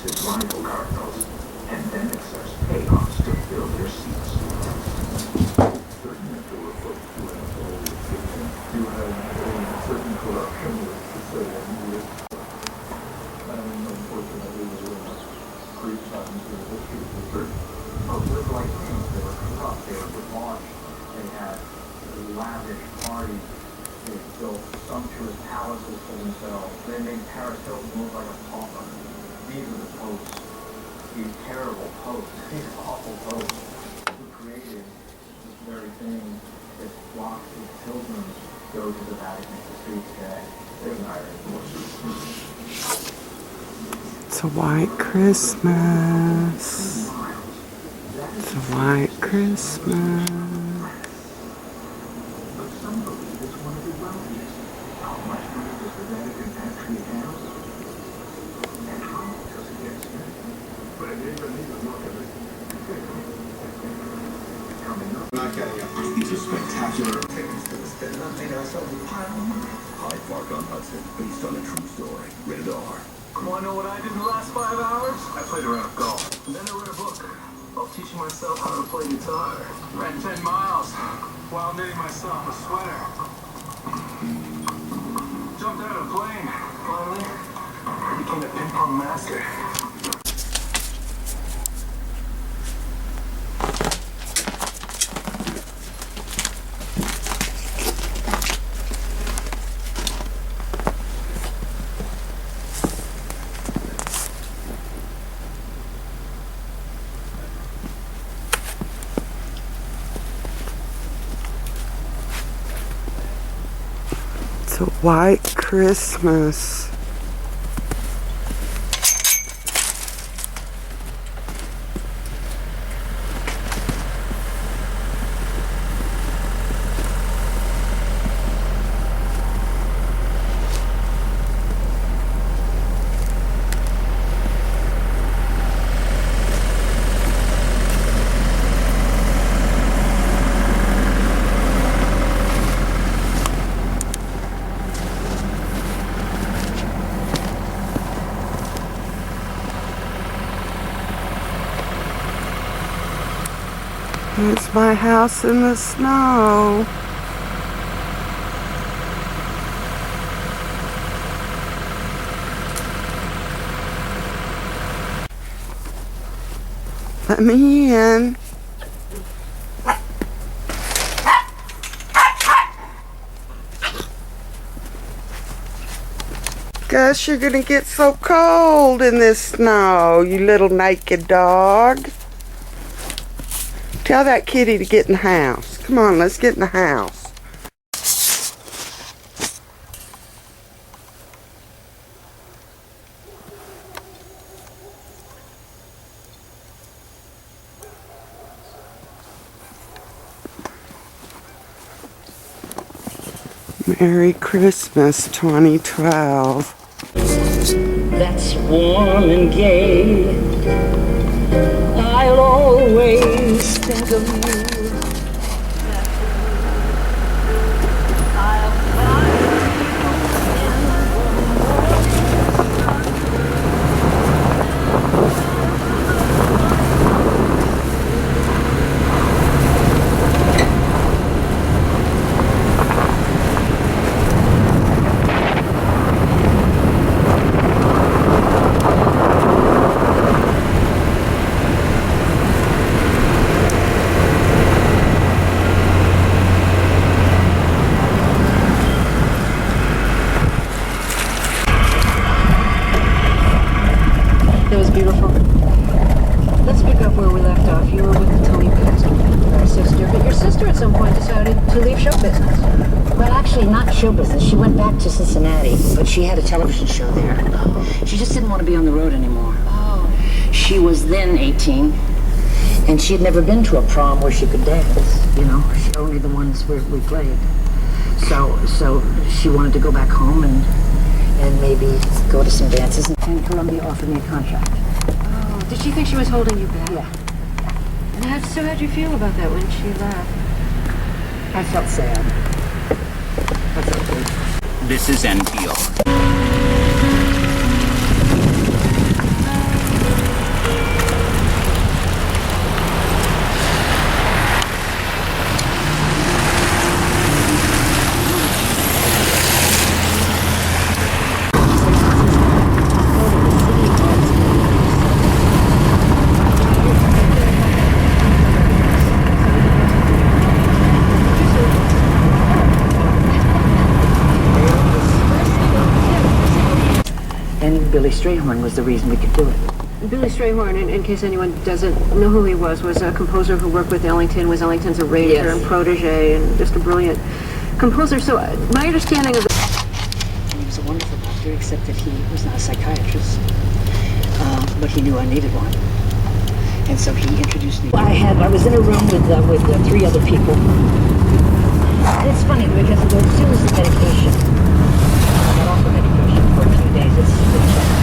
his rival cardinals, and then accepts payoffs to fill their seats. Certain mental approach to an old fiction, you have a certain corruption with the saying with, unfortunately, there were Greek times in the history of the church. Most lived like kings. They were corrupt. They were debauched. They had lavish parties. They built sumptuous palaces for themselves. They made Paris Hilton look like a pauper. These are the popes. These terrible popes. These awful popes who created this very thing that flocks of pilgrims go to the Vatican to see today. There's an irony. It's a white Christmas. It's a white Christmas. These are spectacular tickets to the stand. I made ourselves a pile of money. Hyde Park on Hudson, based on a true story. Rated R. Want to know what I did in the last 5 hours? I played around golf. And then I read a book while teaching myself how to play guitar. Ran 10 miles while knitting myself a sweater. Jumped out of a plane. Finally, I became a ping pong master. It's a white Christmas. It's my house in the snow. Let me in. Gus, you're gonna get so cold in this snow, you little naked dog. Tell that kitty to get in the house. Come on, let's get in the house. Merry Christmas 2012. That's warm and gay. I'll always think of you. That was beautiful. Let's pick up where we left off. You were with the Tony Pastor, our sister, but your sister at some point decided to leave show business. Well, actually, not show business. She went back to Cincinnati, but she had a television show there. She just didn't want to be on the road anymore. Oh. She was then 18, and she had never been to a prom where she could dance, you know, only the ones where we played. So she wanted to go back home and maybe go to some dances, and Columbia offered me a contract. Oh, did she think she was holding you back? Yeah. And how'd you feel about that when she left? I felt sad. I felt good. This is NPR. Billy Strayhorn was the reason we could do it. Billy Strayhorn, in case anyone doesn't know who he was a composer who worked with Ellington, was Ellington's arranger Yes. and protege, and just a brilliant composer. So my understanding of He was a wonderful doctor, except that he was not a psychiatrist. But he knew I needed one. And so he introduced me. I was in a room with 3 other people. And it's funny because as soon as the medication, I got off the medication for a few days, it's